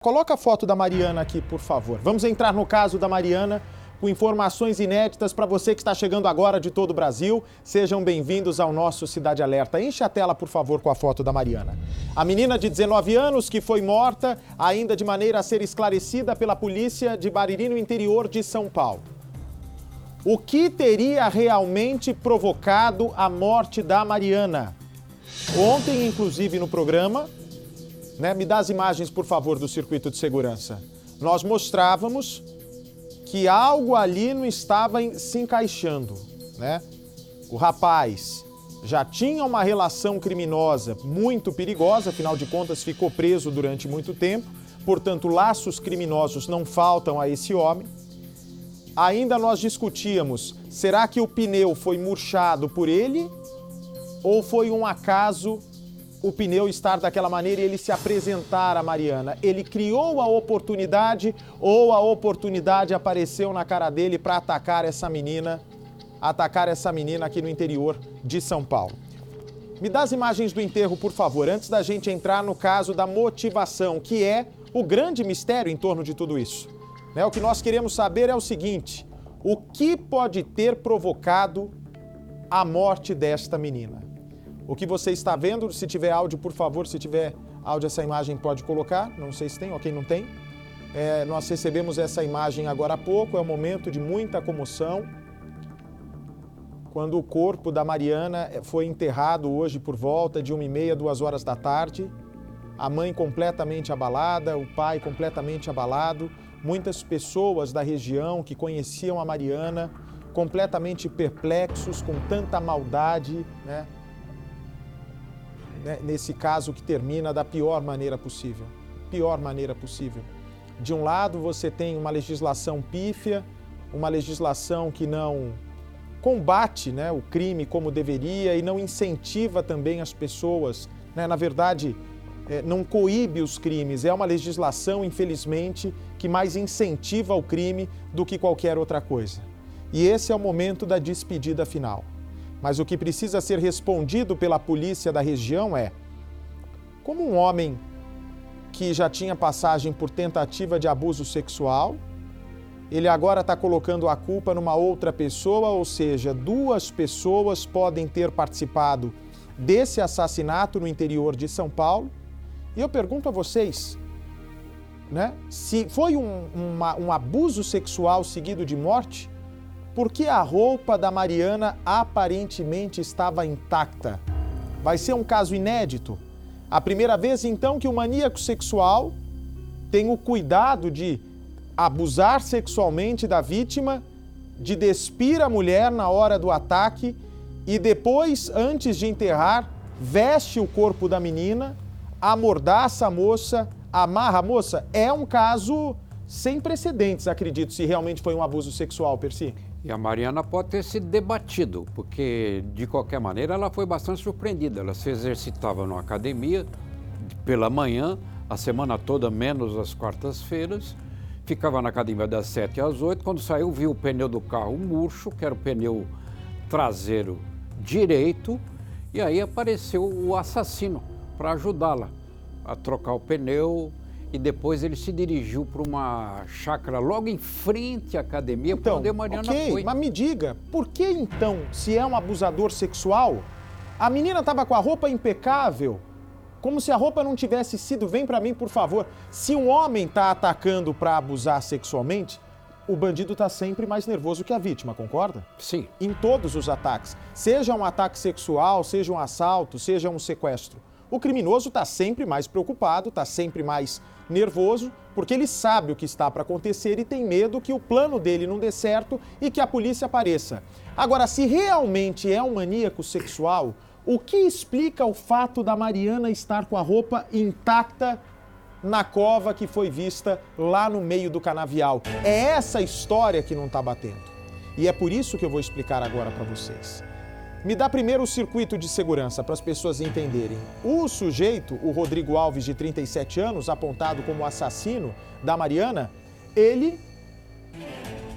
Coloca a foto da Mariana aqui, por favor. Vamos entrar no caso da Mariana com informações inéditas para você que está chegando agora de todo o Brasil. Sejam bem-vindos ao nosso Cidade Alerta. Enche a tela, por favor, com a foto da Mariana. A menina de 19 anos que foi morta, ainda de maneira a ser esclarecida pela polícia de Bariri, no interior de São Paulo. O que teria realmente provocado a morte da Mariana? Ontem, inclusive, no programa... Me dá as imagens, por favor, do circuito de segurança. Nós mostrávamos que algo ali não estava se encaixando, né? O rapaz já tinha uma relação criminosa muito perigosa, afinal de contas ficou preso durante muito tempo, portanto laços criminosos não faltam a esse homem. Ainda nós discutíamos, será que o pneu foi murchado por ele ou foi um acaso o pneu estar daquela maneira e ele se apresentar a Mariana? Ele criou a oportunidade ou a oportunidade apareceu na cara dele para atacar essa menina aqui no interior de São Paulo? Me dá as imagens do enterro, por favor, antes da gente entrar no caso da motivação, que é o grande mistério em torno de tudo isso. O que nós queremos saber é o seguinte: o que pode ter provocado a morte desta menina? O que você está vendo, se tiver áudio, por favor, se tiver áudio, essa imagem pode colocar. Não sei se tem, ok, não tem. Nós recebemos essa imagem agora há pouco, é um momento de muita comoção. Quando o corpo da Mariana foi enterrado hoje por volta de 1h30, 2 horas da tarde. A mãe completamente abalada, o pai completamente abalado. Muitas pessoas da região que conheciam a Mariana completamente perplexos com tanta maldade, né? Nesse caso que termina da pior maneira possível. Pior maneira possível. De um lado você tem uma legislação pífia, uma legislação que não combate, o crime como deveria e não incentiva também as pessoas, na verdade, não coíbe os crimes. É uma legislação, infelizmente, que mais incentiva o crime do que qualquer outra coisa. E esse é o momento da despedida final. Mas o que precisa ser respondido pela polícia da região é: como um homem que já tinha passagem por tentativa de abuso sexual, ele agora está colocando a culpa numa outra pessoa, ou seja, 2 pessoas podem ter participado desse assassinato no interior de São Paulo. E eu pergunto a vocês, se foi um abuso sexual seguido de morte, por que a roupa da Mariana aparentemente estava intacta? Vai ser um caso inédito. A primeira vez, então, que o maníaco sexual tem o cuidado de abusar sexualmente da vítima, de despir a mulher na hora do ataque e depois, antes de enterrar, veste o corpo da menina, amordaça a moça, amarra a moça. É um caso sem precedentes, acredito, se realmente foi um abuso sexual, Percy. E a Mariana pode ter sido debatido, porque, de qualquer maneira, ela foi bastante surpreendida. Ela se exercitava numa academia pela manhã, a semana toda, menos as quartas-feiras. Ficava na academia das 7 às 8. Quando saiu, viu o pneu do carro murcho, que era o pneu traseiro direito. E aí apareceu o assassino para ajudá-la a trocar o pneu. E depois ele se dirigiu para uma chácara logo em frente à academia, para onde a Mariana foi. Mas me diga, por que então, se é um abusador sexual, a menina estava com a roupa impecável, como se a roupa não tivesse sido, vem para mim, por favor. Se um homem está atacando para abusar sexualmente, o bandido está sempre mais nervoso que a vítima, concorda? Sim. Em todos os ataques, seja um ataque sexual, seja um assalto, seja um sequestro. O criminoso está sempre mais preocupado, está sempre mais nervoso, porque ele sabe o que está para acontecer e tem medo que o plano dele não dê certo e que a polícia apareça. Agora, se realmente é um maníaco sexual, o que explica o fato da Mariana estar com a roupa intacta na cova que foi vista lá no meio do canavial? É essa história que não está batendo. E é por isso que eu vou explicar agora para vocês. Me dá primeiro o circuito de segurança para as pessoas entenderem. O sujeito, o Rodrigo Alves, de 37 anos, apontado como assassino da Mariana, ele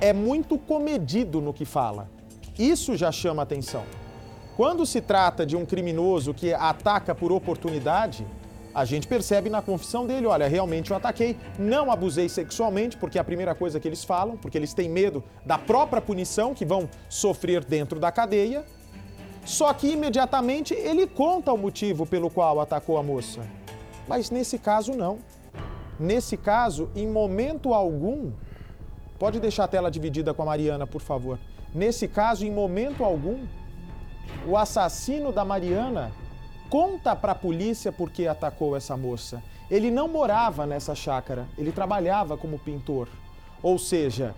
é muito comedido no que fala. Isso já chama atenção. Quando se trata de um criminoso que ataca por oportunidade, A gente percebe na confissão dele, olha, realmente eu ataquei, não abusei sexualmente, porque é a primeira coisa que eles falam, porque eles têm medo da própria punição que vão sofrer dentro da cadeia. Só que imediatamente ele conta o motivo pelo qual atacou a moça. Mas nesse caso não. Nesse caso, em momento algum, pode deixar a tela dividida com a Mariana, por favor. Nesse caso, em momento algum, o assassino da Mariana conta para a polícia por que atacou essa moça. Ele não morava nessa chácara, ele trabalhava como pintor. Ou seja,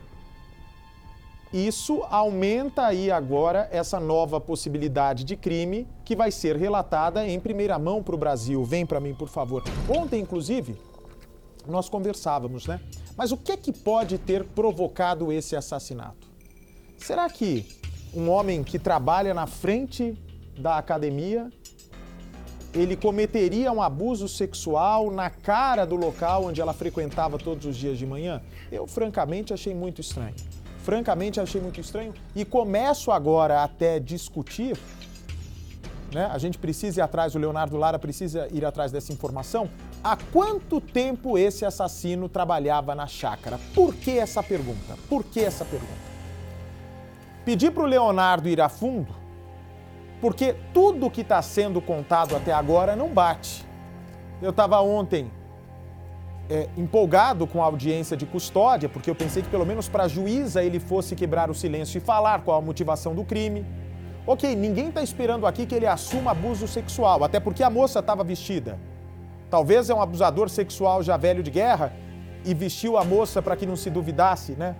isso aumenta aí agora essa nova possibilidade de crime que vai ser relatada em primeira mão para o Brasil. Vem para mim, por favor. Ontem, inclusive, nós conversávamos, né? Mas o que é que pode ter provocado esse assassinato? Será que um homem que trabalha na frente da academia, ele cometeria um abuso sexual na cara do local onde ela frequentava todos os dias de manhã? Eu, francamente, achei muito estranho. E começo agora até discutir, né? A gente precisa ir atrás, o Leonardo Lara precisa ir atrás dessa informação. Há quanto tempo esse assassino trabalhava na chácara? Por que essa pergunta? Pedir para o Leonardo ir a fundo, porque tudo que está sendo contado até agora não bate. Eu estava ontem empolgado com a audiência de custódia, porque eu pensei que pelo menos para a juíza ele fosse quebrar o silêncio e falar qual a motivação do crime. Ok, ninguém está esperando aqui que ele assuma abuso sexual, até porque a moça estava vestida. Talvez é um abusador sexual já velho de guerra e vestiu a moça para que não se duvidasse, né,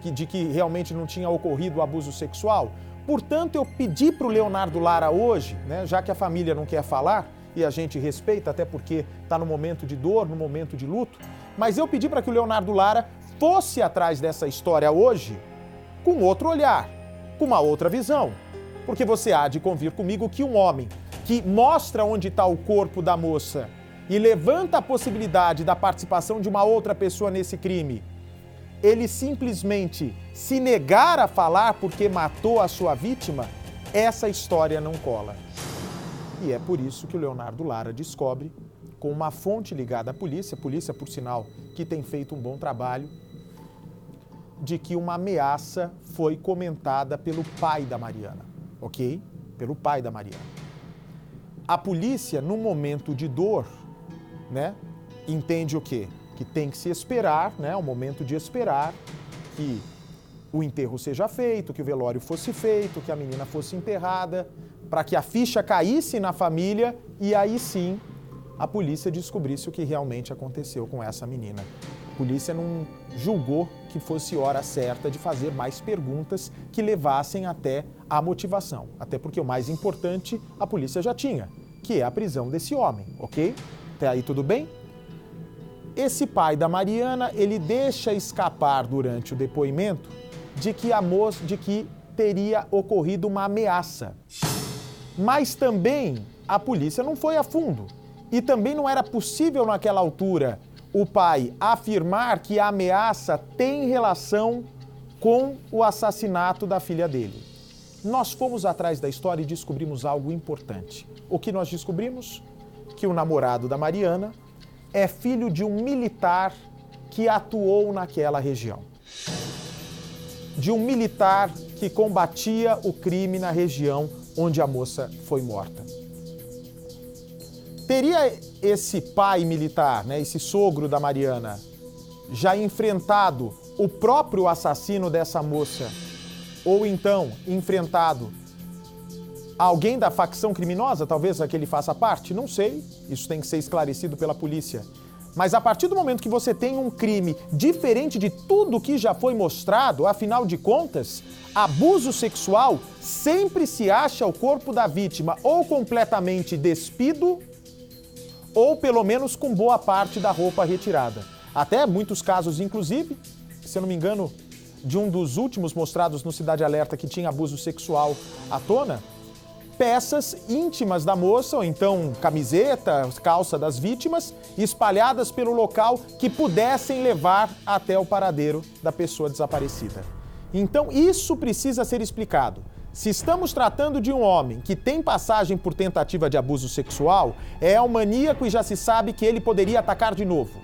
de que realmente não tinha ocorrido o abuso sexual. Portanto, eu pedi para o Leonardo Lara hoje, né, já que a família não quer falar, e a gente respeita, até porque está no momento de dor, no momento de luto, mas eu pedi para que o Leonardo Lara fosse atrás dessa história hoje com outro olhar, com uma outra visão. Porque você há de convir comigo que um homem que mostra onde está o corpo da moça e levanta a possibilidade da participação de uma outra pessoa nesse crime, ele simplesmente se negar a falar porque matou a sua vítima, essa história não cola. E é por isso que o Leonardo Lara descobre, com uma fonte ligada à polícia, por sinal, que tem feito um bom trabalho, de que uma ameaça foi comentada pelo pai da Mariana, ok? Pelo pai da Mariana. A polícia, num momento de dor, né, entende o quê? Que tem que se esperar, né, um momento de esperar que o enterro seja feito, que o velório fosse feito, que a menina fosse enterrada, para que a ficha caísse na família e aí sim a polícia descobrisse o que realmente aconteceu com essa menina. A polícia não julgou que fosse hora certa de fazer mais perguntas que levassem até a motivação. Até porque o mais importante a polícia já tinha, que é a prisão desse homem, ok? Até aí tudo bem? Esse pai da Mariana, ele deixa escapar durante o depoimento de que teria ocorrido uma ameaça. Mas também a polícia não foi a fundo. E também não era possível naquela altura o pai afirmar que a ameaça tem relação com o assassinato da filha dele. Nós fomos atrás da história e descobrimos algo importante. O que nós descobrimos? Que o namorado da Mariana é filho de um militar que atuou naquela região. De um militar que combatia o crime na região onde a moça foi morta. Teria esse pai militar, né, esse sogro da Mariana, já enfrentado o próprio assassino dessa moça? Ou então enfrentado alguém da facção criminosa, talvez a que ele faça parte? Não sei, isso tem que ser esclarecido pela polícia. Mas a partir do momento que você tem um crime diferente de tudo que já foi mostrado, afinal de contas, abuso sexual sempre se acha o corpo da vítima ou completamente despido ou pelo menos com boa parte da roupa retirada. Até muitos casos, inclusive, se eu não me engano, de um dos últimos mostrados no Cidade Alerta que tinha abuso sexual à tona, peças íntimas da moça, ou então camiseta, calça das vítimas, espalhadas pelo local que pudessem levar até o paradeiro da pessoa desaparecida. Então, isso precisa ser explicado. Se estamos tratando de um homem que tem passagem por tentativa de abuso sexual, é um maníaco e já se sabe que ele poderia atacar de novo.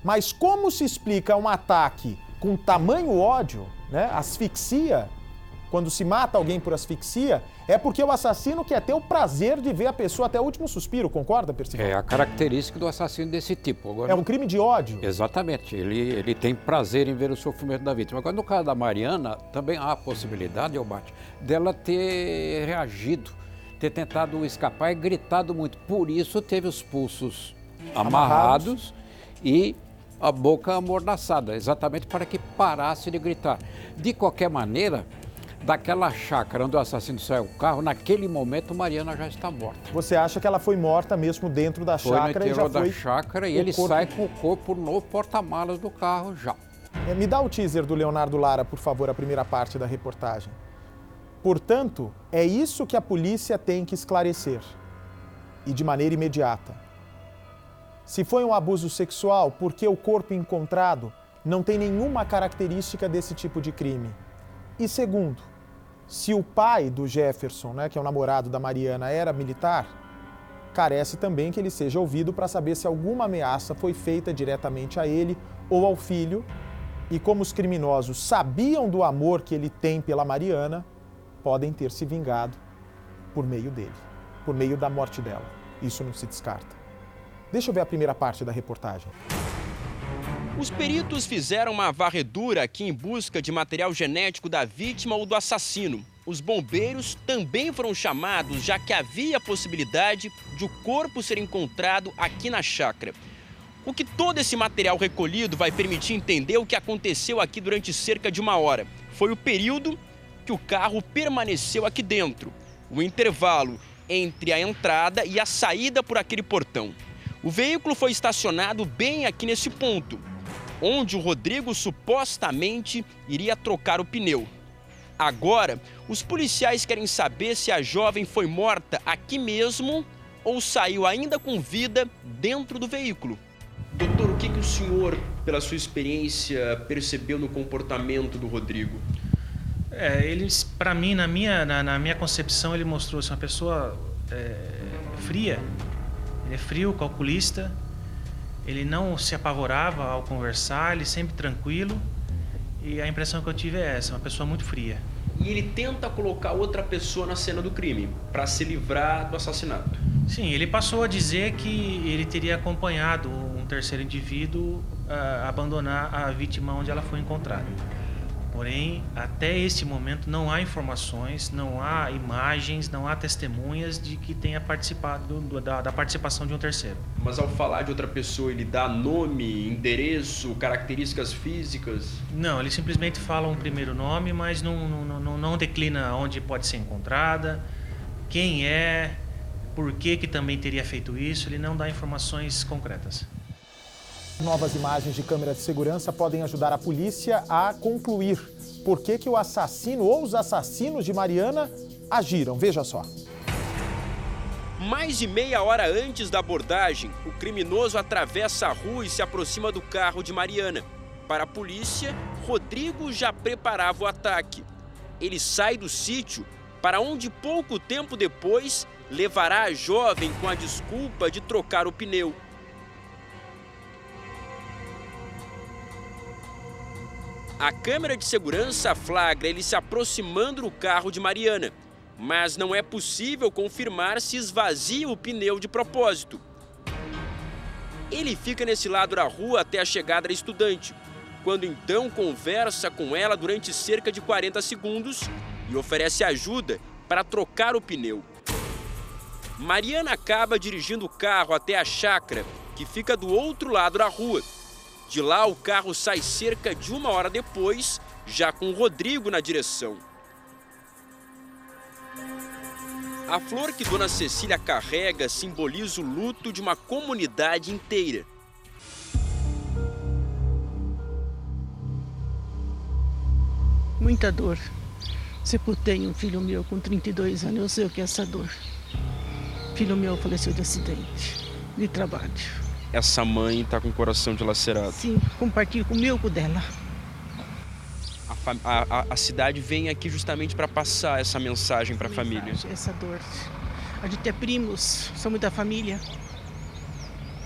Mas como se explica um ataque com tamanho ódio, né, asfixia, quando se mata alguém por asfixia, é porque o assassino quer ter o prazer de ver a pessoa até o último suspiro, concorda, Percival? É a característica do assassino desse tipo. Agora, é um crime de ódio. Exatamente, ele tem prazer em ver o sofrimento da vítima. Agora, no caso da Mariana, também há a possibilidade, Eubate, dela ter reagido, ter tentado escapar e gritado muito. Por isso teve os pulsos amarrados e a boca amordaçada, exatamente para que parasse de gritar. De qualquer maneira, daquela chácara onde o assassino saiu do carro, naquele momento Mariana já está morta. Você acha que ela foi morta mesmo dentro da chácara? Foi no interior da chácara e ele sai com o corpo no porta-malas do carro já. Me dá o teaser do Leonardo Lara, por favor, a primeira parte da reportagem. Portanto, é isso que a polícia tem que esclarecer. E de maneira imediata. Se foi um abuso sexual, por que o corpo encontrado não tem nenhuma característica desse tipo de crime? E segundo, se o pai do Jefferson, né, que é o namorado da Mariana, era militar, carece também que ele seja ouvido para saber se alguma ameaça foi feita diretamente a ele ou ao filho. E como os criminosos sabiam do amor que ele tem pela Mariana, podem ter se vingado por meio dele, por meio da morte dela. Isso não se descarta. Deixa eu ver a primeira parte da reportagem. Os peritos fizeram uma varredura aqui em busca de material genético da vítima ou do assassino. Os bombeiros também foram chamados, já que havia a possibilidade de o corpo ser encontrado aqui na chácara. O que todo esse material recolhido vai permitir entender o que aconteceu aqui durante cerca de 1 hora. Foi o período que o carro permaneceu aqui dentro, o intervalo entre a entrada e a saída por aquele portão. O veículo foi estacionado bem aqui nesse ponto, onde o Rodrigo supostamente iria trocar o pneu. Agora, os policiais querem saber se a jovem foi morta aqui mesmo ou saiu ainda com vida dentro do veículo. Doutor, o que o senhor, pela sua experiência, percebeu no comportamento do Rodrigo? Para mim, na minha concepção, ele mostrou-se uma pessoa fria. Ele é frio, calculista, ele não se apavorava ao conversar, ele sempre tranquilo. E a impressão que eu tive é essa, uma pessoa muito fria. E ele tenta colocar outra pessoa na cena do crime, para se livrar do assassinato? Sim, ele passou a dizer que ele teria acompanhado um terceiro indivíduo a abandonar a vítima onde ela foi encontrada. Porém, até esse momento não há informações, não há imagens, não há testemunhas de que tenha participado da participação de um terceiro. Mas ao falar de outra pessoa, ele dá nome, endereço, características físicas? Não, ele simplesmente fala um primeiro nome, mas não declina onde pode ser encontrada, quem é, por que também teria feito isso, ele não dá informações concretas. Novas imagens de câmeras de segurança podem ajudar a polícia a concluir por que o assassino ou os assassinos de Mariana agiram. Veja só. Mais de meia hora antes da abordagem, o criminoso atravessa a rua e se aproxima do carro de Mariana. Para a polícia, Rodrigo já preparava o ataque. Ele sai do sítio, para onde pouco tempo depois levará a jovem com a desculpa de trocar o pneu. A câmera de segurança flagra ele se aproximando do carro de Mariana, mas não é possível confirmar se esvazia o pneu de propósito. Ele fica nesse lado da rua até a chegada da estudante, quando então conversa com ela durante cerca de 40 segundos e oferece ajuda para trocar o pneu. Mariana acaba dirigindo o carro até a chácara, que fica do outro lado da rua. De lá, o carro sai cerca de 1 hora depois, já com o Rodrigo na direção. A flor que Dona Cecília carrega simboliza o luto de uma comunidade inteira. Muita dor. Sepultei um filho meu com 32 anos, eu sei o que é essa dor. Filho meu faleceu de acidente, de trabalho. Essa mãe está com o coração dilacerado. Sim, compartilho com o meu, com o dela. A A cidade vem aqui justamente para passar essa mensagem para a família. Essa dor. A de ter primos, somos da família.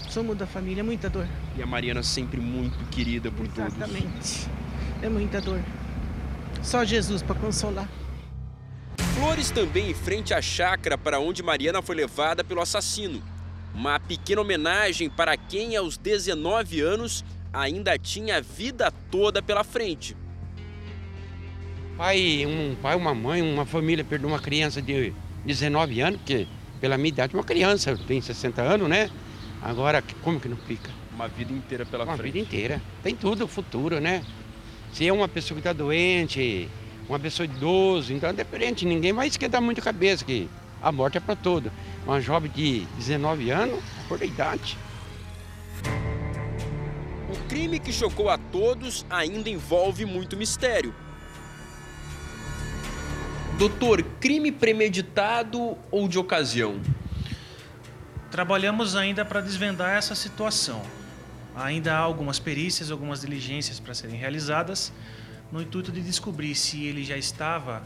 Somos da família, é muita dor. E a Mariana sempre muito querida por todos. Exatamente. É muita dor. Só Jesus para consolar. Flores também em frente à chácara para onde Mariana foi levada pelo assassino. Uma pequena homenagem para quem aos 19 anos ainda tinha a vida toda pela frente. Um pai, uma mãe, uma família perdeu uma criança de 19 anos, porque pela minha idade uma criança, tem 60 anos, né? Agora, como que não fica? Uma vida inteira pela frente. Uma vida inteira. Tem tudo, o futuro, né? Se é uma pessoa que está doente, uma pessoa idosa, então é diferente. Ninguém vai esquentar muito a cabeça, que a morte é para todo. Uma jovem de 19 anos, por idade. O crime que chocou a todos ainda envolve muito mistério. Doutor, crime premeditado ou de ocasião? Trabalhamos ainda para desvendar essa situação. Ainda há algumas perícias, algumas diligências para serem realizadas, no intuito de descobrir se ele já estava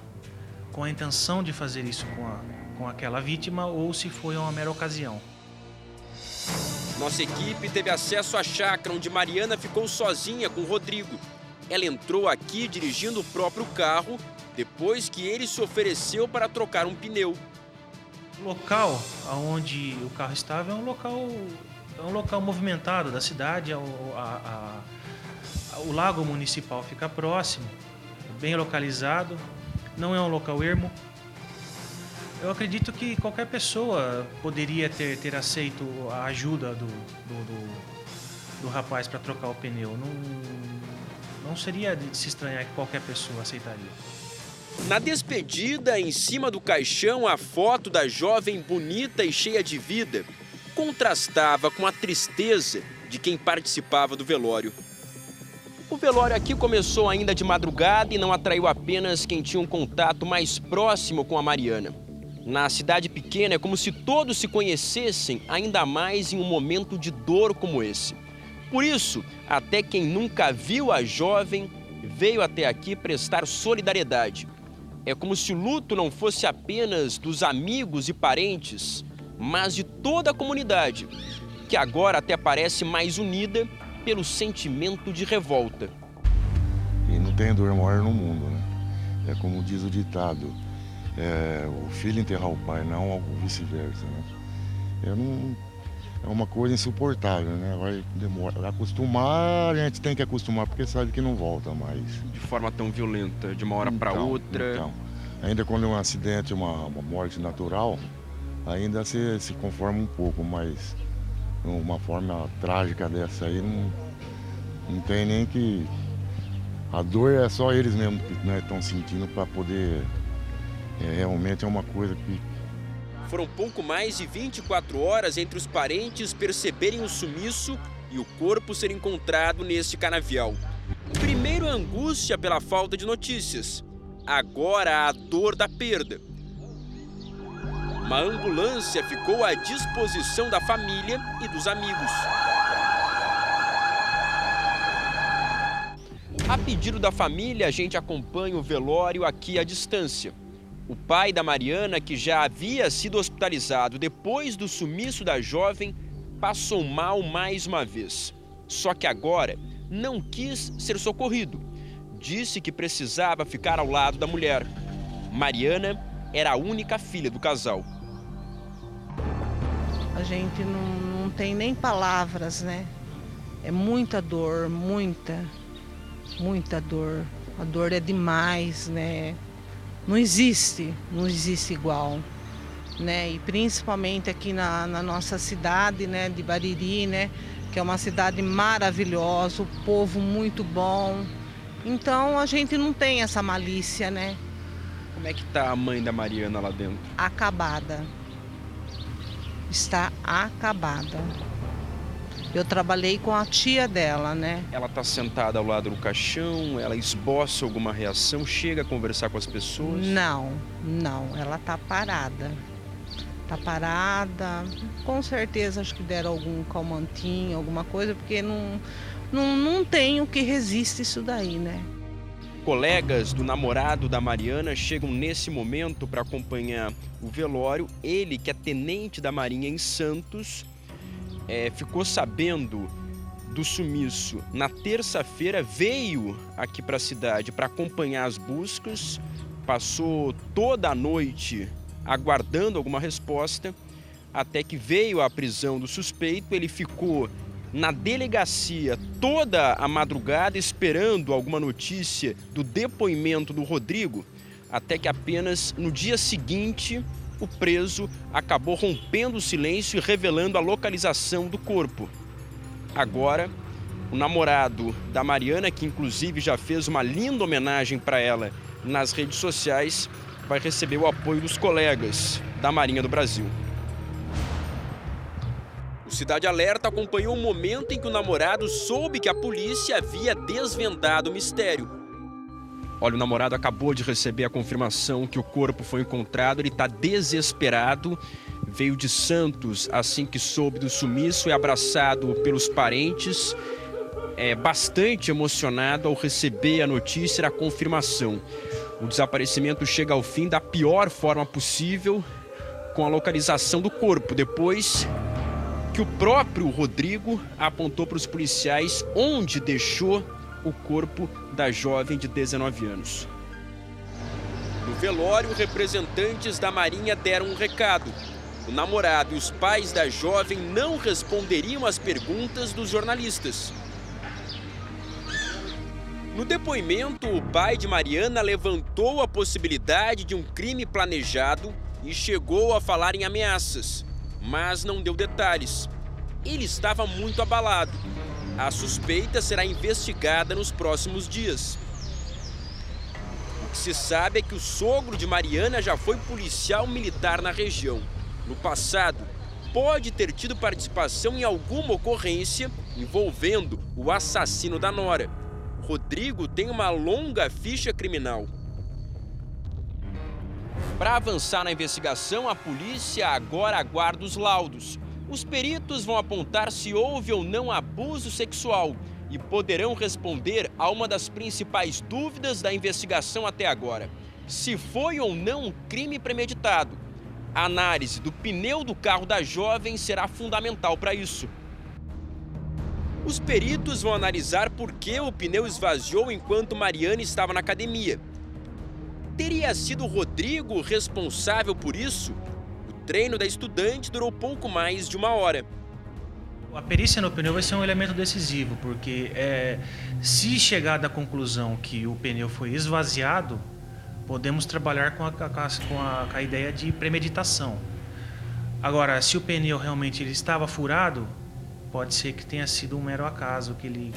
com a intenção de fazer isso com aquela vítima ou se foi uma mera ocasião. Nossa equipe teve acesso à chácara onde Mariana ficou sozinha com o Rodrigo. Ela entrou aqui dirigindo o próprio carro depois que ele se ofereceu para trocar um pneu. O local onde o carro estava é um local movimentado da cidade. O lago municipal fica próximo, bem localizado, não é um local ermo. Eu acredito que qualquer pessoa poderia ter aceito a ajuda do rapaz para trocar o pneu. Não seria de se estranhar que qualquer pessoa aceitaria. Na despedida, em cima do caixão, a foto da jovem bonita e cheia de vida contrastava com a tristeza de quem participava do velório. O velório aqui começou ainda de madrugada e não atraiu apenas quem tinha um contato mais próximo com a Mariana. Na cidade pequena é como se todos se conhecessem, ainda mais em um momento de dor como esse. Por isso, até quem nunca viu a jovem veio até aqui prestar solidariedade. É como se o luto não fosse apenas dos amigos e parentes, mas de toda a comunidade, que agora até parece mais unida pelo sentimento de revolta. E não tem dor maior no mundo, né? É como diz o ditado, o filho enterrar o pai, não algo vice-versa, né? É uma coisa insuportável, né? Vai demorar. Acostumar, a gente tem que acostumar, porque sabe que não volta mais. De forma tão violenta, de uma hora para outra. Então, ainda quando é um acidente, uma morte natural, ainda se conforma um pouco, mas uma forma trágica dessa aí não tem nem que... A dor é só eles mesmos que estão sentindo para poder... realmente é uma coisa que... Foram pouco mais de 24 horas entre os parentes perceberem o sumiço e o corpo ser encontrado neste canavial. Primeiro a angústia pela falta de notícias, agora a dor da perda. Uma ambulância ficou à disposição da família e dos amigos. A pedido da família, a gente acompanha o velório aqui à distância. O pai da Mariana, que já havia sido hospitalizado depois do sumiço da jovem, passou mal mais uma vez. Só que agora não quis ser socorrido. Disse que precisava ficar ao lado da mulher. Mariana era a única filha do casal. A gente não tem nem palavras, né? É muita dor, muita dor. A dor é demais, né? Não existe igual, né? E principalmente aqui na nossa cidade, né, de Bariri, né, que é uma cidade maravilhosa, o povo muito bom. Então a gente não tem essa malícia, né? Como é que tá a mãe da Mariana lá dentro? Acabada. Está acabada. Eu trabalhei com a tia dela, né? Ela tá sentada ao lado do caixão, ela esboça alguma reação, chega a conversar com as pessoas? Não, ela tá parada. Tá parada. Com certeza acho que deram algum calmantinho, alguma coisa, porque não tem o que resiste isso daí, né? Colegas do namorado da Mariana chegam nesse momento para acompanhar o velório. Ele, que é tenente da Marinha em Santos, ficou sabendo do sumiço na terça-feira, veio aqui para a cidade para acompanhar as buscas, passou toda a noite aguardando alguma resposta, até que veio a prisão do suspeito. Ele ficou na delegacia toda a madrugada esperando alguma notícia do depoimento do Rodrigo, até que apenas no dia seguinte o preso acabou rompendo o silêncio e revelando a localização do corpo. Agora, o namorado da Mariana, que inclusive já fez uma linda homenagem para ela nas redes sociais, vai receber o apoio dos colegas da Marinha do Brasil. O Cidade Alerta acompanhou o momento em que o namorado soube que a polícia havia desvendado o mistério. Olha, o namorado acabou de receber a confirmação que o corpo foi encontrado, ele está desesperado, veio de Santos assim que soube do sumiço, é abraçado pelos parentes, é bastante emocionado ao receber a notícia, a confirmação. O desaparecimento chega ao fim da pior forma possível, com a localização do corpo, depois que o próprio Rodrigo apontou para os policiais onde deixou o corpo da jovem de 19 anos. No velório, representantes da Marinha deram um recado. O namorado e os pais da jovem não responderiam às perguntas dos jornalistas. No depoimento, o pai de Mariana levantou a possibilidade de um crime planejado e chegou a falar em ameaças, mas não deu detalhes. Ele estava muito abalado. A suspeita será investigada nos próximos dias. O que se sabe é que o sogro de Mariana já foi policial militar na região. No passado, pode ter tido participação em alguma ocorrência envolvendo o assassino da nora. Rodrigo tem uma longa ficha criminal. Para avançar na investigação, a polícia agora aguarda os laudos. Os peritos vão apontar se houve ou não abuso sexual e poderão responder a uma das principais dúvidas da investigação até agora: se foi ou não um crime premeditado. A análise do pneu do carro da jovem será fundamental para isso. Os peritos vão analisar por que o pneu esvaziou enquanto Mariana estava na academia. Teria sido o Rodrigo responsável por isso? O treino da estudante durou pouco mais de 1 hora. A perícia no pneu vai ser um elemento decisivo, porque se chegar da conclusão que o pneu foi esvaziado, podemos trabalhar com a ideia de premeditação. Agora, se o pneu realmente ele estava furado, pode ser que tenha sido um mero acaso que ele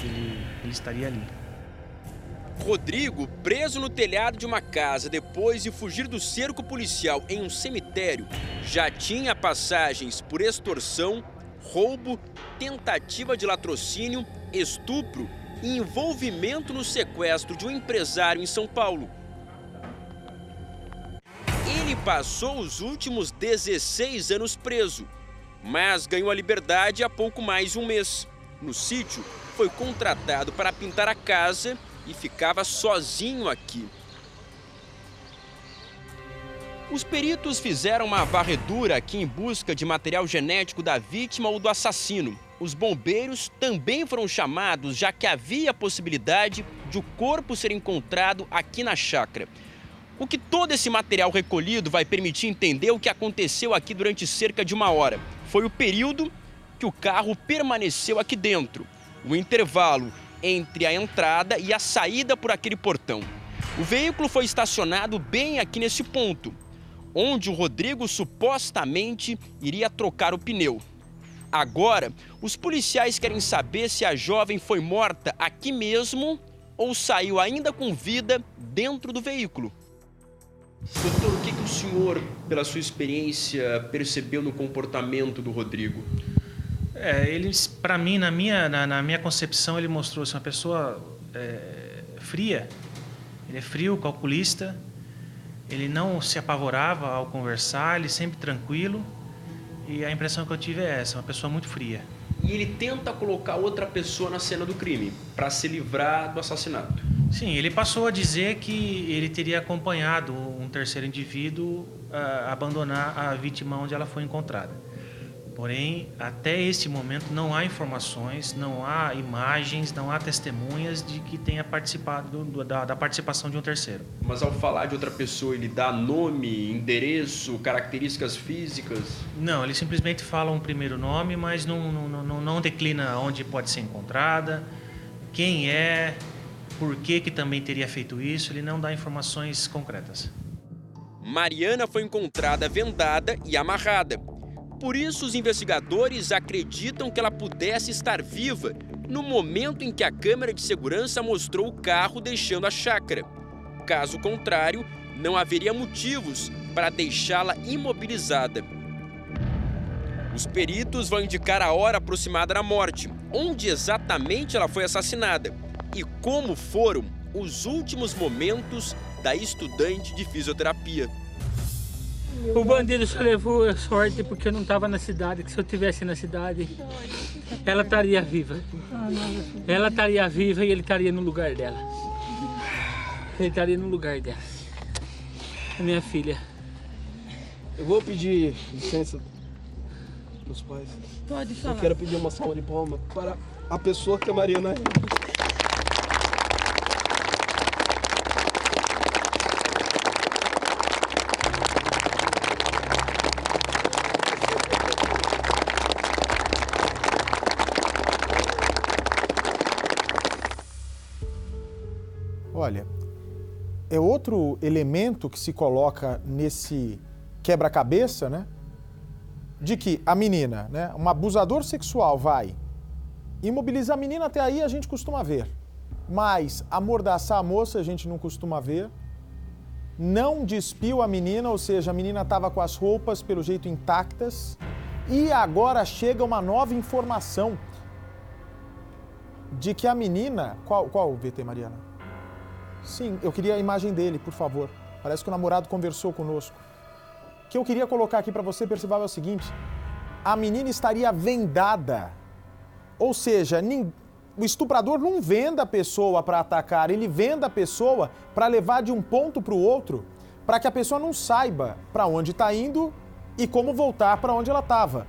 estaria ali. Rodrigo, preso no telhado de uma casa depois de fugir do cerco policial em um cemitério, já tinha passagens por extorsão, roubo, tentativa de latrocínio, estupro e envolvimento no sequestro de um empresário em São Paulo. Ele passou os últimos 16 anos preso, mas ganhou a liberdade há pouco mais de um mês. No sítio, foi contratado para pintar a casa e ficava sozinho aqui. Os peritos fizeram uma varredura aqui em busca de material genético da vítima ou do assassino. Os bombeiros também foram chamados, já que havia a possibilidade de o corpo ser encontrado aqui na chácara. O que todo esse material recolhido vai permitir entender o que aconteceu aqui durante cerca de 1 hora. Foi o período que o carro permaneceu aqui dentro, o intervalo entre a entrada e a saída por aquele portão. O veículo foi estacionado bem aqui nesse ponto, onde o Rodrigo supostamente iria trocar o pneu. Agora, os policiais querem saber se a jovem foi morta aqui mesmo ou saiu ainda com vida dentro do veículo. Doutor, o que o senhor, pela sua experiência, percebeu no comportamento do Rodrigo? Ele, para mim, na minha concepção, ele mostrou-se uma pessoa fria. Ele é frio, calculista. Ele não se apavorava ao conversar, ele sempre tranquilo. E a impressão que eu tive é essa, uma pessoa muito fria. E ele tenta colocar outra pessoa na cena do crime, para se livrar do assassinato? Sim, ele passou a dizer que ele teria acompanhado um terceiro indivíduo a abandonar a vítima onde ela foi encontrada. Porém, até esse momento não há informações, não há imagens, não há testemunhas de que tenha participado da participação de um terceiro. Mas ao falar de outra pessoa, ele dá nome, endereço, características físicas? Não, ele simplesmente fala um primeiro nome, mas não declina onde pode ser encontrada, quem é, por que também teria feito isso, ele não dá informações concretas. Mariana foi encontrada vendada e amarrada. Por isso, os investigadores acreditam que ela pudesse estar viva no momento em que a câmera de segurança mostrou o carro deixando a chácara. Caso contrário, não haveria motivos para deixá-la imobilizada. Os peritos vão indicar a hora aproximada da morte, onde exatamente ela foi assassinada e como foram os últimos momentos da estudante de fisioterapia. O bandido só levou a sorte porque eu não estava na cidade, que se eu estivesse na cidade, ela estaria viva. Ela estaria viva e ele estaria no lugar dela. Ele estaria no lugar dela. A minha filha. Eu vou pedir licença dos pais. Pode falar. Eu quero pedir uma salva de palmas para a pessoa que a Mariana é. Olha, é outro elemento que se coloca nesse quebra-cabeça, né? De que a menina, né, um abusador sexual vai imobilizar a menina, até aí a gente costuma ver. Mas amordaçar a moça a gente não costuma ver. Não despiu a menina, ou seja, a menina estava com as roupas pelo jeito intactas. E agora chega uma nova informação de que a menina... Qual o VT, Mariana? Sim, eu queria a imagem dele, por favor. Parece que o namorado conversou conosco. O que eu queria colocar aqui para você, Percival, é o seguinte. A menina estaria vendada. Ou seja, o estuprador não venda a pessoa para atacar, ele venda a pessoa para levar de um ponto para o outro, para que a pessoa não saiba para onde está indo e como voltar para onde ela estava.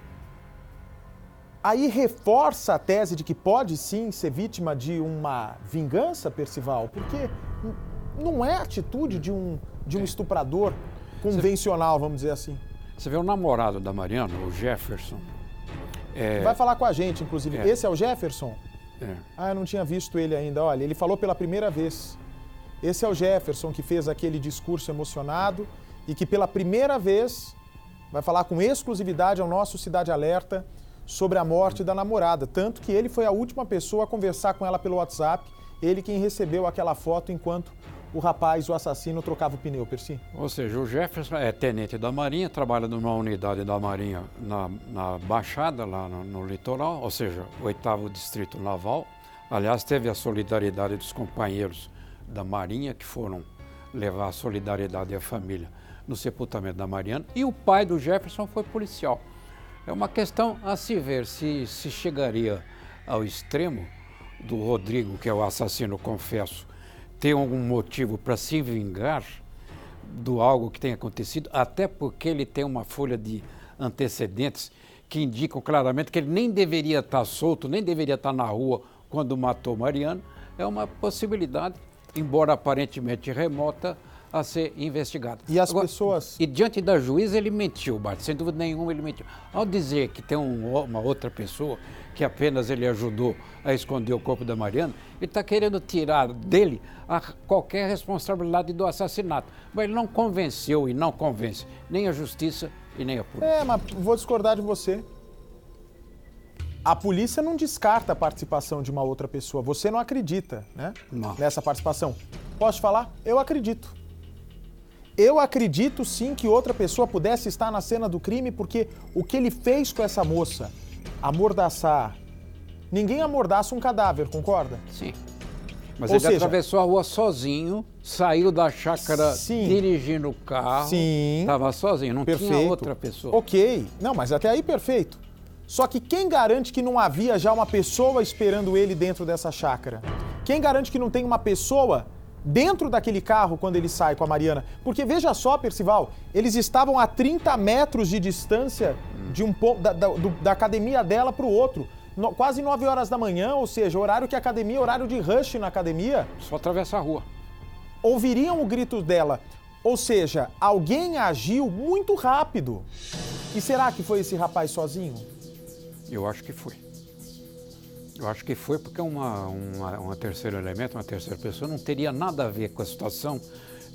Aí reforça a tese de que pode sim ser vítima de uma vingança, Percival, porque não é a atitude de um estuprador convencional, vamos dizer assim. Você vê o namorado da Mariana, o Jefferson. Vai falar com a gente, inclusive. Esse é o Jefferson? É. Ah, eu não tinha visto ele ainda. Olha, ele falou pela primeira vez. Esse é o Jefferson que fez aquele discurso emocionado e que pela primeira vez vai falar com exclusividade ao nosso Cidade Alerta sobre a morte da namorada. Tanto que ele foi a última pessoa a conversar com ela pelo WhatsApp. Ele quem recebeu aquela foto enquanto o rapaz, o assassino, trocava o pneu, Percy. Ou seja, o Jefferson é tenente da Marinha, trabalha numa unidade da Marinha na Baixada, lá no litoral, ou seja, o 8º Distrito Naval. Aliás, teve a solidariedade dos companheiros da Marinha que foram levar a solidariedade à família no sepultamento da Mariana. E o pai do Jefferson foi policial. É uma questão a se ver se chegaria ao extremo do Rodrigo, que é o assassino, confesso, ter algum motivo para se vingar do algo que tem acontecido, até porque ele tem uma folha de antecedentes que indicam claramente que ele nem deveria estar solto, nem deveria estar na rua quando matou Mariana. É uma possibilidade, embora aparentemente remota, a ser investigada. E as pessoas... E diante da juíza ele mentiu, Bart, sem dúvida nenhuma ele mentiu. Ao dizer que tem uma outra pessoa que apenas ele ajudou a esconder o corpo da Mariana, ele está querendo tirar dele qualquer responsabilidade do assassinato. Mas ele não convenceu e não convence nem a justiça e nem a polícia. Mas vou discordar de você. A polícia não descarta a participação de uma outra pessoa. Você não acredita, né? Não. Nessa participação. Posso falar? Eu acredito. Eu acredito sim que outra pessoa pudesse estar na cena do crime, porque o que ele fez com essa moça, amordaçar, ninguém amordaça um cadáver, concorda? Sim. Mas ele atravessou a rua sozinho, saiu da chácara dirigindo o carro, estava sozinho, não tinha outra pessoa. Ok, não, mas até aí perfeito. Só que quem garante que não havia já uma pessoa esperando ele dentro dessa chácara? Quem garante que não tem uma pessoa dentro daquele carro quando ele sai com a Mariana. Porque veja só, Percival, eles estavam a 30 metros de distância de da academia dela para o outro. Quase 9 horas da manhã, ou seja, horário que a academia, horário de rush na academia. Só atravessar a rua. Ouviriam o grito dela. Ou seja, alguém agiu muito rápido. E será que foi esse rapaz sozinho? Eu acho que foi. Eu acho que foi porque uma terceiro elemento, uma terceira pessoa, não teria nada a ver com a situação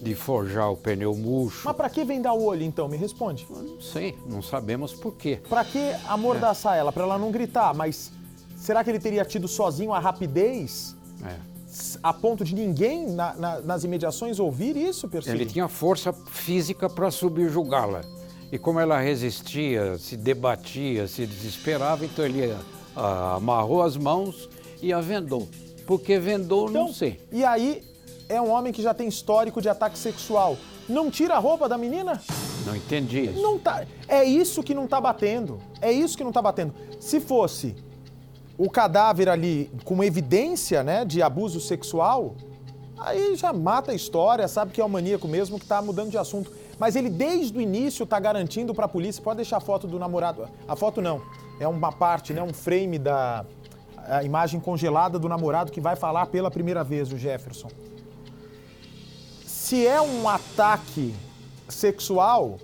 de forjar o pneu murcho. Mas para que vendar o olho, então? Me responde. Eu não sei, não sabemos por quê. Para que amordaçar ela? Para ela não gritar. Mas será que ele teria tido sozinho a rapidez a ponto de ninguém nas imediações ouvir isso, Percival? Ele tinha força física para subjugá-la. E como ela resistia, se debatia, se desesperava, então ele amarrou as mãos e a vendou. Por que vendou, então, não sei. E aí, é um homem que já tem histórico de ataque sexual. Não tira a roupa da menina? Não entendi isso. Não tá, é isso que não tá batendo. É isso que não tá batendo. Se fosse o cadáver ali com evidência, né, de abuso sexual, aí já mata a história, sabe que é o maníaco mesmo que tá mudando de assunto. Mas ele desde o início tá garantindo para a polícia, pode deixar a foto do namorado. A foto não, é uma parte, né, um frame da a imagem congelada do namorado que vai falar pela primeira vez, o Jefferson. Se é um ataque sexual,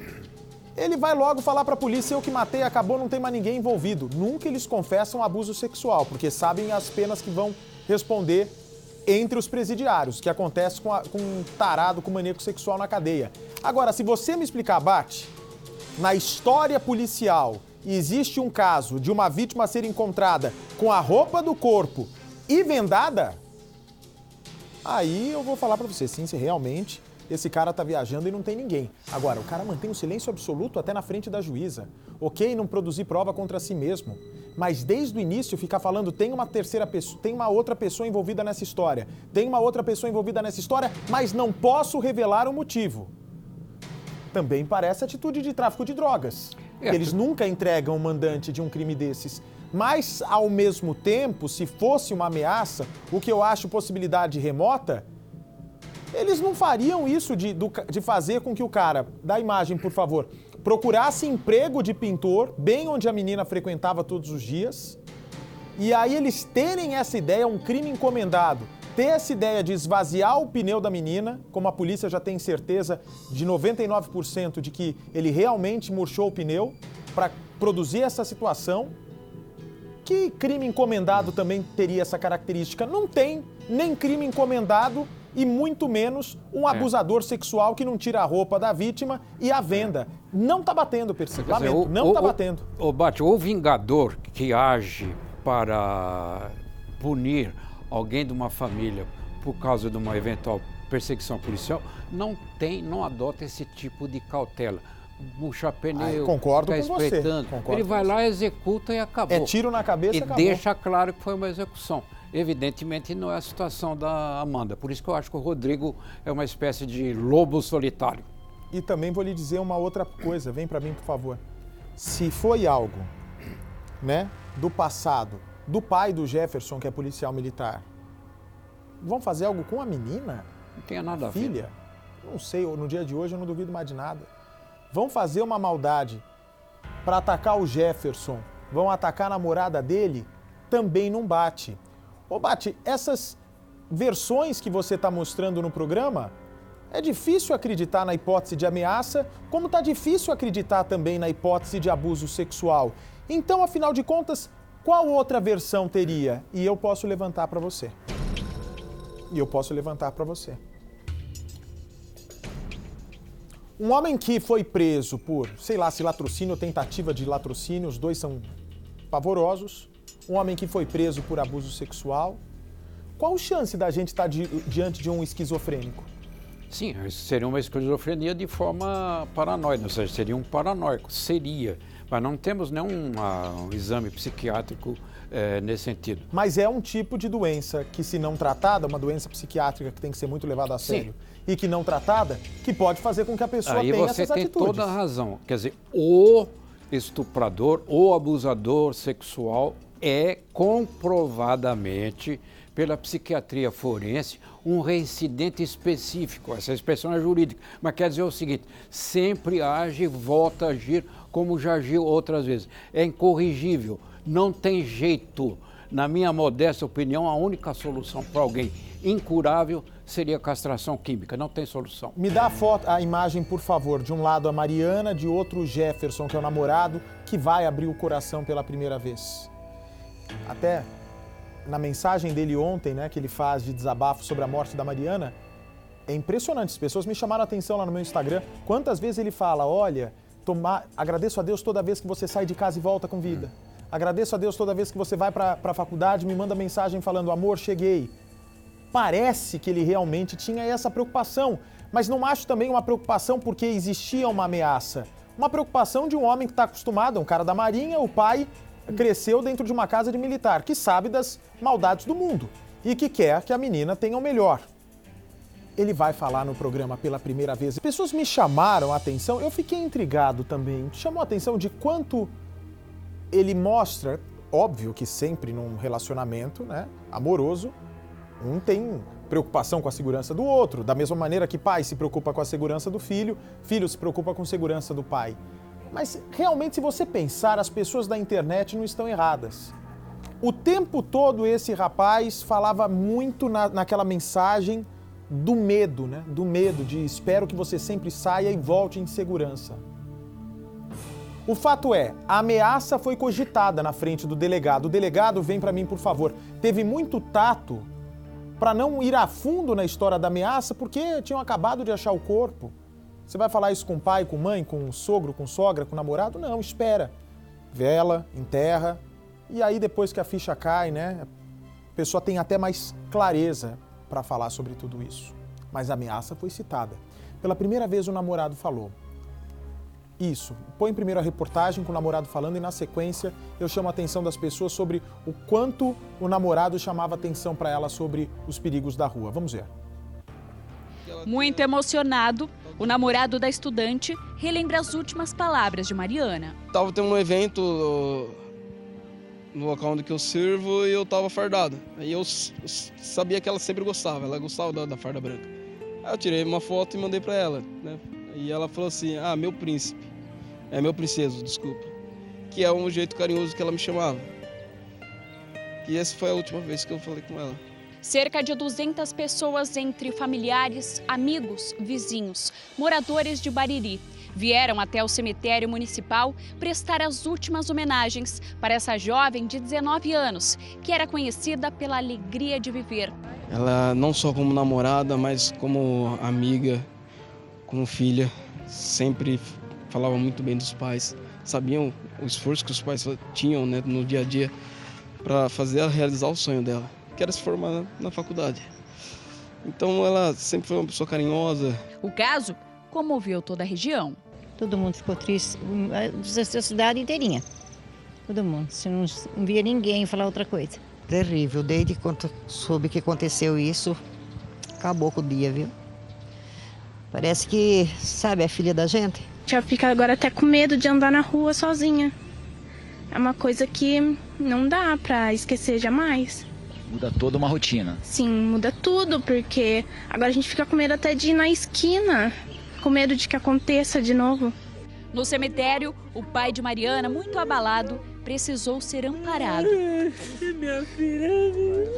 ele vai logo falar para a polícia, eu que matei, acabou, não tem mais ninguém envolvido. Nunca eles confessam abuso sexual, porque sabem as penas que vão responder entre os presidiários, que acontece com um tarado, com maníaco sexual na cadeia. Agora, se você me explicar, Bate, na história policial, existe um caso de uma vítima ser encontrada com a roupa do corpo e vendada, aí eu vou falar pra você, sim, se realmente esse cara tá viajando e não tem ninguém. Agora, o cara mantém um silêncio absoluto até na frente da juíza. Ok, não produzir prova contra si mesmo, mas desde o início ficar falando tem uma terceira pessoa, tem uma outra pessoa envolvida nessa história, tem uma outra pessoa envolvida nessa história, mas não posso revelar o motivo. Também parece atitude de tráfico de drogas. Eles nunca entregam o mandante de um crime desses. Mas, ao mesmo tempo, se fosse uma ameaça, o que eu acho possibilidade remota, eles não fariam isso de fazer com que o cara, da imagem, por favor, procurasse emprego de pintor, bem onde a menina frequentava todos os dias, e aí eles terem essa ideia, um crime encomendado, ter essa ideia de esvaziar o pneu da menina, como a polícia já tem certeza de 99% de que ele realmente murchou o pneu para produzir essa situação. Que crime encomendado também teria essa característica? Não tem nem crime encomendado e muito menos um abusador sexual que não tira a roupa da vítima e a venda. Não tá batendo, Percival. Lamento, não tá batendo. Bate, o vingador que age para punir alguém de uma família por causa de uma eventual perseguição policial não adota esse tipo de cautela. Murchar pneu, concordo tá com você. Ele vai lá, executa e acabou. É tiro na cabeça e acabou. Deixa claro que foi uma execução. Evidentemente não é a situação da Amanda. Por isso que eu acho que o Rodrigo é uma espécie de lobo solitário. E também vou lhe dizer uma outra coisa. Vem para mim, por favor. Se foi algo, né, do passado, do pai do Jefferson, que é policial militar, vão fazer algo com a menina? Não tem nada a ver. Filha? Não sei, no dia de hoje eu não duvido mais de nada. Vão fazer uma maldade para atacar o Jefferson, vão atacar a namorada dele, também não bate. Ô Bate, essas versões que você está mostrando no programa, é difícil acreditar na hipótese de ameaça, como está difícil acreditar também na hipótese de abuso sexual. Então, afinal de contas, qual outra versão teria? E eu posso levantar para você. Um homem que foi preso por, sei lá, se latrocínio ou tentativa de latrocínio, os dois são pavorosos. Um homem que foi preso por abuso sexual. Qual a chance da gente estar diante de um esquizofrênico? Sim, seria uma esquizofrenia de forma paranoide, ou seja, seria um paranoico, mas não temos nenhum exame psiquiátrico nesse sentido. Mas é um tipo de doença que, se não tratada, uma doença psiquiátrica que tem que ser muito levada a sério, e que não tratada, que pode fazer com que a pessoa tenha essas atitudes. Aí você tem toda a razão. Quer dizer, o estuprador, o abusador sexual é comprovadamente pela psiquiatria forense um reincidente específico. Essa expressão é jurídica, mas quer dizer o seguinte: sempre age e volta a agir como já agiu outras vezes. É incorrigível, não tem jeito. Na minha modesta opinião, a única solução para alguém incurável seria a castração química, não tem solução. Me dá a imagem, por favor, de um lado a Mariana, de outro o Jefferson, que é o namorado, que vai abrir o coração pela primeira vez. Até na mensagem dele ontem, né, que ele faz de desabafo sobre a morte da Mariana, é impressionante. As pessoas me chamaram a atenção lá no meu Instagram. Quantas vezes ele fala: olha, agradeço a Deus toda vez que você sai de casa e volta com vida. Agradeço a Deus toda vez que você vai para a faculdade, me manda mensagem falando: amor, cheguei. Parece que ele realmente tinha essa preocupação, mas não acho também uma preocupação porque existia uma ameaça. Uma preocupação de um homem que está acostumado, um cara da Marinha, o pai cresceu dentro de uma casa de militar, que sabe das maldades do mundo e que quer que a menina tenha o melhor. Ele vai falar no programa pela primeira vez. Pessoas me chamaram a atenção, eu fiquei intrigado também. Chamou a atenção de quanto ele mostra, óbvio que sempre num relacionamento, né, amoroso, um tem preocupação com a segurança do outro, da mesma maneira que pai se preocupa com a segurança do filho, filho se preocupa com a segurança do pai. Mas realmente, se você pensar, as pessoas da internet não estão erradas. O tempo todo esse rapaz falava muito naquela mensagem do medo, né? Do medo de espero que você sempre saia e volte em segurança. O fato é, a ameaça foi cogitada na frente do delegado. O delegado, vem para mim, por favor, teve muito tato para não ir a fundo na história da ameaça, porque tinham acabado de achar o corpo. Você vai falar isso com pai, com mãe, com sogro, com sogra, com namorado? Não, espera. Vela, enterra, e aí depois que a ficha cai, né, a pessoa tem até mais clareza para falar sobre tudo isso. Mas a ameaça foi citada. Pela primeira vez o namorado falou. Isso, põe primeiro a reportagem com o namorado falando e na sequência eu chamo a atenção das pessoas sobre o quanto o namorado chamava atenção para ela sobre os perigos da rua. Vamos ver. Muito emocionado, o namorado da estudante relembra as últimas palavras de Mariana. Tava tendo um evento no local onde eu sirvo e eu tava fardado. Aí eu sabia que ela sempre gostava, ela gostava da farda branca. Aí eu tirei uma foto e mandei para ela, né? E ela falou assim: ah, meu príncipe, meu princeso, desculpa. Que é um jeito carinhoso que ela me chamava. E essa foi a última vez que eu falei com ela. Cerca de 200 pessoas, entre familiares, amigos, vizinhos, moradores de Bariri, vieram até o cemitério municipal prestar as últimas homenagens para essa jovem de 19 anos, que era conhecida pela alegria de viver. Ela, não só como namorada, mas como amiga, como filha, sempre falava muito bem dos pais. Sabiam o esforço que os pais tinham, né, no dia a dia para realizar o sonho dela, que era se formar na faculdade. Então ela sempre foi uma pessoa carinhosa. O caso comoveu toda a região. Todo mundo ficou triste, a cidade inteirinha. Todo mundo, você não via ninguém falar outra coisa. Terrível, desde quando soube que aconteceu isso, acabou com o dia, viu? Parece que, sabe, a filha da gente. Já fica agora até com medo de andar na rua sozinha. É uma coisa que não dá pra esquecer jamais. Muda toda uma rotina. Sim, muda tudo, porque agora a gente fica com medo até de ir na esquina, com medo de que aconteça de novo. No cemitério, o pai de Mariana, muito abalado, precisou ser amparado. Minha filha.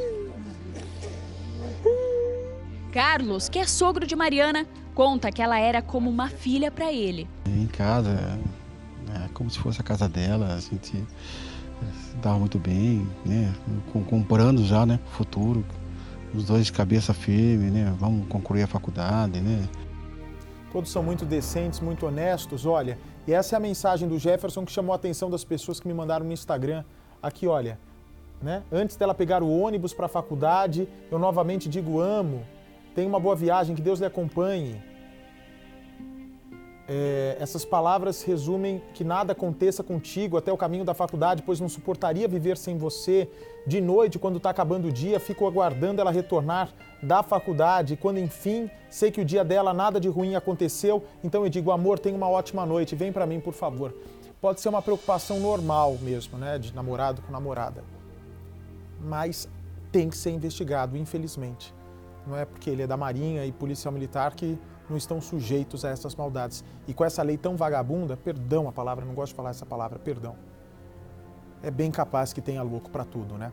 Carlos, que é sogro de Mariana, conta que ela era como uma filha para ele. Em casa, é como se fosse a casa dela, a gente dava muito bem, né? Com planos já, né? Futuro, os dois de cabeça firme, né? Vamos concluir a faculdade, né? Todos são muito decentes, muito honestos, olha. E essa é a mensagem do Jefferson que chamou a atenção das pessoas que me mandaram no Instagram. Aqui, olha, né? Antes dela pegar o ônibus para a faculdade, eu novamente digo amo. Tenha uma boa viagem, que Deus lhe acompanhe. Essas palavras resumem que nada aconteça contigo até o caminho da faculdade, pois não suportaria viver sem você. De noite, quando está acabando o dia, fico aguardando ela retornar da faculdade. E quando, enfim, sei que o dia dela nada de ruim aconteceu, então eu digo, amor, tenha uma ótima noite, vem para mim, por favor. Pode ser uma preocupação normal mesmo, né, de namorado com namorada. Mas tem que ser investigado, infelizmente. Não é porque ele é da Marinha e policial militar que não estão sujeitos a essas maldades. E com essa lei tão vagabunda, perdão a palavra, não gosto de falar essa palavra, perdão. É bem capaz que tenha louco para tudo, né?